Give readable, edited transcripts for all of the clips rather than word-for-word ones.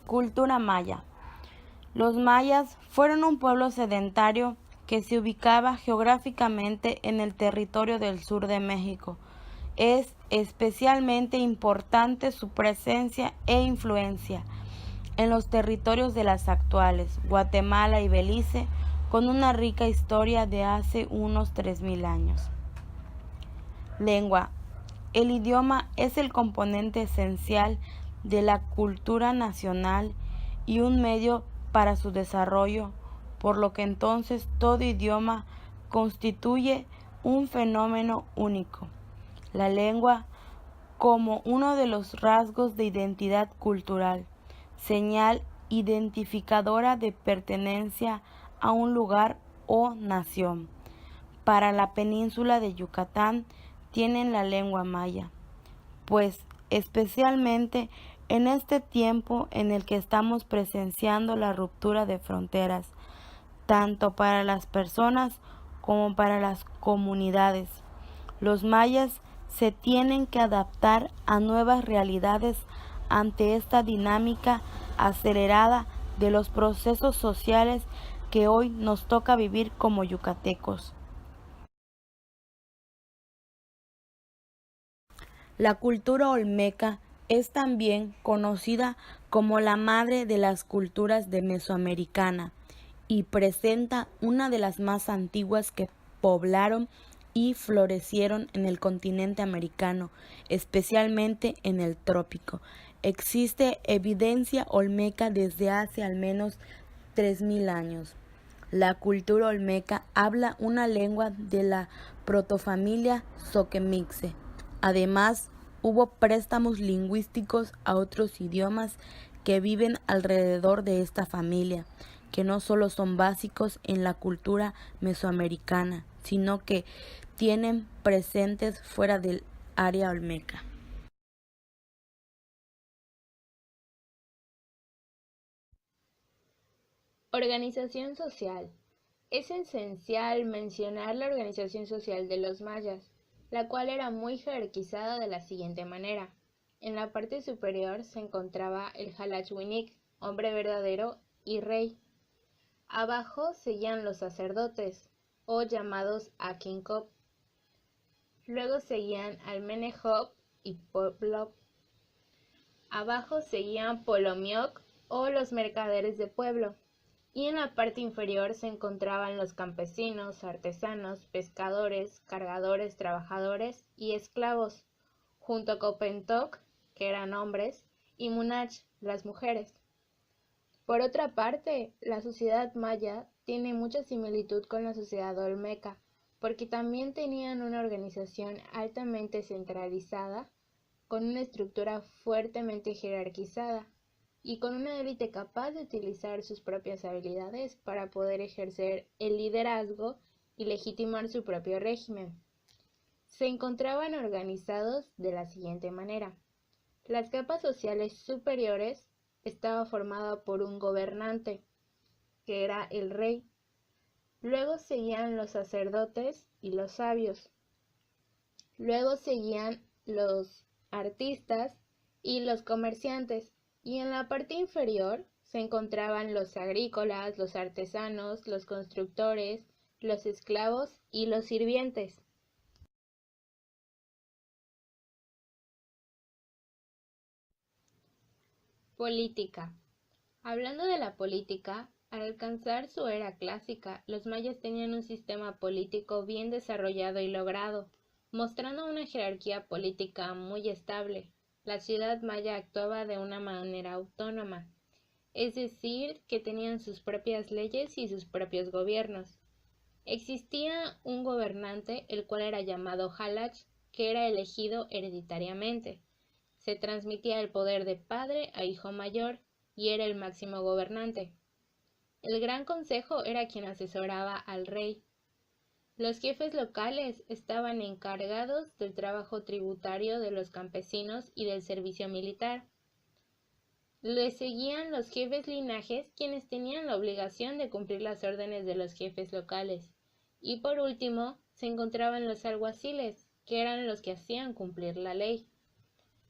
Cultura maya. Los mayas fueron un pueblo sedentario que se ubicaba geográficamente en el territorio del sur de México. Es especialmente importante su presencia e influencia en los territorios de las actuales Guatemala y Belice, con una rica historia de hace unos 3000 años. Lengua. El idioma es el componente esencial de la cultura nacional y un medio para su desarrollo, por lo que entonces todo idioma constituye un fenómeno único. La lengua como uno de los rasgos de identidad cultural, señal identificadora de pertenencia a un lugar o nación. Para la península de Yucatán tienen la lengua maya, pues especialmente en este tiempo en el que estamos presenciando la ruptura de fronteras, tanto para las personas como para las comunidades. Los mayas se tienen que adaptar a nuevas realidades ante esta dinámica acelerada de los procesos sociales que hoy nos toca vivir como yucatecos. La cultura olmeca es también conocida como la madre de las culturas de Mesoamericana y presenta una de las más antiguas que poblaron y florecieron en el continente americano, especialmente en el trópico. Existe evidencia olmeca desde hace al menos 3000 años. La cultura olmeca habla una lengua de la protofamilia Soquemixe. Además, hubo préstamos lingüísticos a otros idiomas que viven alrededor de esta familia, que no solo son básicos en la cultura mesoamericana, sino que tienen presentes fuera del área olmeca. Organización social. Es esencial mencionar la organización social de los mayas, la cual era muy jerarquizada de la siguiente manera. En la parte superior se encontraba el Jalachwinik, hombre verdadero y rey. Abajo seguían los sacerdotes, o llamados Akinkop. Luego seguían Almenehop y Poplov. Abajo seguían Polomiok, o los mercaderes de pueblo. Y en la parte inferior se encontraban los campesinos, artesanos, pescadores, cargadores, trabajadores y esclavos, junto a Copentoc, que eran hombres, y Munach, las mujeres. Por otra parte, la sociedad maya tiene mucha similitud con la sociedad olmeca, porque también tenían una organización altamente centralizada, con una estructura fuertemente jerarquizada y con una élite capaz de utilizar sus propias habilidades para poder ejercer el liderazgo y legitimar su propio régimen. Se encontraban organizados de la siguiente manera. Las capas sociales superiores estaban formadas por un gobernante, que era el rey. Luego seguían los sacerdotes y los sabios. Luego seguían los artistas y los comerciantes. Y en la parte inferior se encontraban los agrícolas, los artesanos, los constructores, los esclavos y los sirvientes. Política. Hablando de la política, al alcanzar su era clásica, los mayas tenían un sistema político bien desarrollado y logrado, mostrando una jerarquía política muy estable. La ciudad maya actuaba de una manera autónoma, es decir, que tenían sus propias leyes y sus propios gobiernos. Existía un gobernante, el cual era llamado Halach, que era elegido hereditariamente. Se transmitía el poder de padre a hijo mayor y era el máximo gobernante. El Gran Consejo era quien asesoraba al rey. Los jefes locales estaban encargados del trabajo tributario de los campesinos y del servicio militar. Le seguían los jefes linajes, quienes tenían la obligación de cumplir las órdenes de los jefes locales. Y por último, se encontraban los alguaciles, que eran los que hacían cumplir la ley.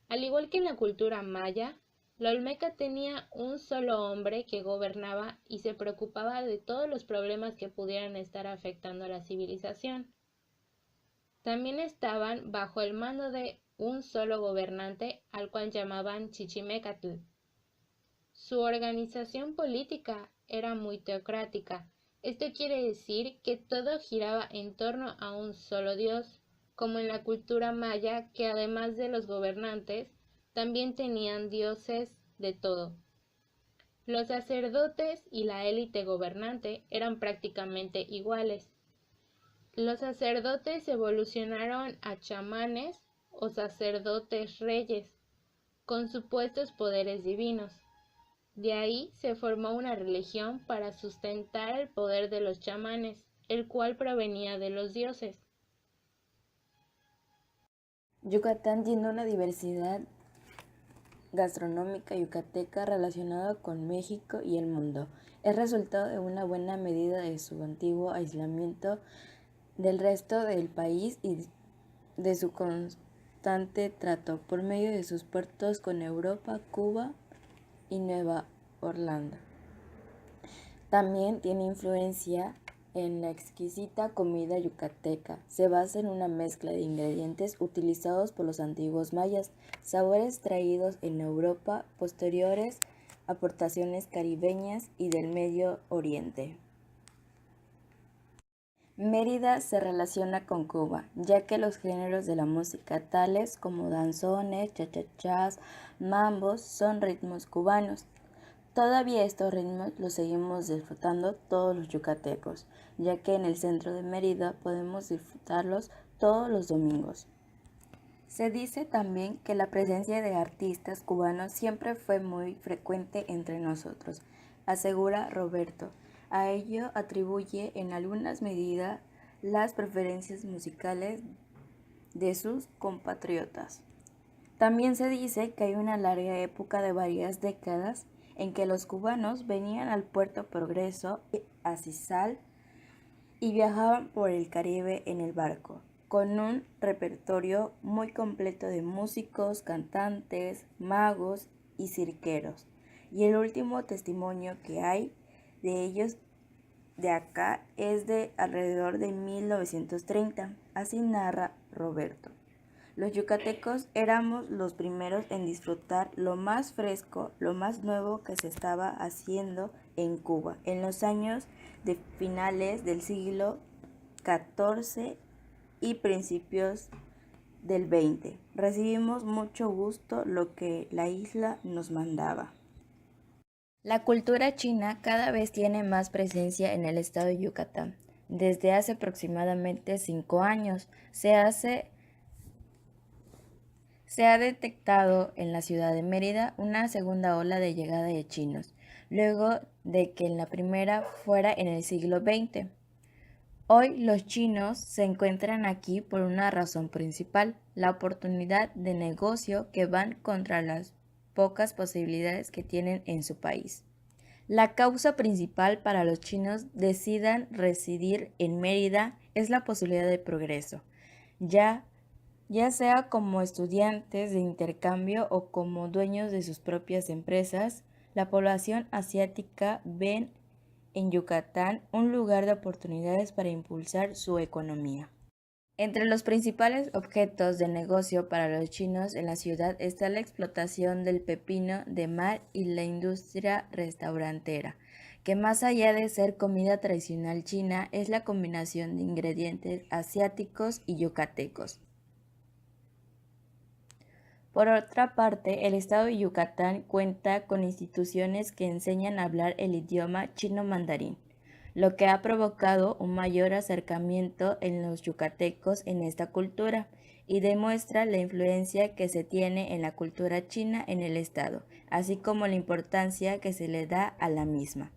Al igual que en la cultura maya, La Olmeca tenía un solo hombre que gobernaba y se preocupaba de todos los problemas que pudieran estar afectando a la civilización. También estaban bajo el mando de un solo gobernante al cual llamaban Chichimécatl. Su organización política era muy teocrática. Esto quiere decir que todo giraba en torno a un solo dios, como en la cultura maya, que además de los gobernantes, también tenían dioses de todo. Los sacerdotes y la élite gobernante eran prácticamente iguales. Los sacerdotes evolucionaron a chamanes o sacerdotes reyes, con supuestos poderes divinos. De ahí se formó una religión para sustentar el poder de los chamanes, el cual provenía de los dioses. Yucatán tiene una diversidad gastronómica yucateca relacionada con México y el mundo. Es resultado de una buena medida de su antiguo aislamiento del resto del país y de su constante trato por medio de sus puertos con Europa, Cuba y Nueva Orlando. También tiene influencia en la exquisita comida yucateca. Se basa en una mezcla de ingredientes utilizados por los antiguos mayas, sabores traídos en Europa, posteriores aportaciones caribeñas y del Medio Oriente. Mérida se relaciona con Cuba, ya que los géneros de la música tales como danzones, chachachás, mambos son ritmos cubanos. Todavía estos ritmos los seguimos disfrutando todos los yucatecos, ya que en el centro de Mérida podemos disfrutarlos todos los domingos. Se dice también que la presencia de artistas cubanos siempre fue muy frecuente entre nosotros, asegura Roberto. A ello atribuye en algunas medidas las preferencias musicales de sus compatriotas. También se dice que hay una larga época de varias décadas en que los cubanos venían al Puerto Progreso, a Cizal, y viajaban por el Caribe en el barco, con un repertorio muy completo de músicos, cantantes, magos y cirqueros. Y el último testimonio que hay de ellos de acá es de alrededor de 1930, así narra Roberto. Los yucatecos éramos los primeros en disfrutar lo más fresco, lo más nuevo que se estaba haciendo en Cuba en los años de finales del siglo XIV y principios del XX. Recibimos mucho gusto lo que la isla nos mandaba. La cultura china cada vez tiene más presencia en el estado de Yucatán. Desde hace aproximadamente 5 años se ha detectado en la ciudad de Mérida una segunda ola de llegada de chinos, luego de que en la primera fuera en el siglo XX. Hoy los chinos se encuentran aquí por una razón principal, la oportunidad de negocio que van contra las pocas posibilidades que tienen en su país. La causa principal para los chinos decidan residir en Mérida es la posibilidad de progreso, ya sea como estudiantes de intercambio o como dueños de sus propias empresas. La población asiática ven en Yucatán un lugar de oportunidades para impulsar su economía. Entre los principales objetos de negocio para los chinos en la ciudad está la explotación del pepino de mar y la industria restaurantera, que más allá de ser comida tradicional china, es la combinación de ingredientes asiáticos y yucatecos. Por otra parte, el estado de Yucatán cuenta con instituciones que enseñan a hablar el idioma chino mandarín, lo que ha provocado un mayor acercamiento en los yucatecos en esta cultura y demuestra la influencia que se tiene en la cultura china en el estado, así como la importancia que se le da a la misma.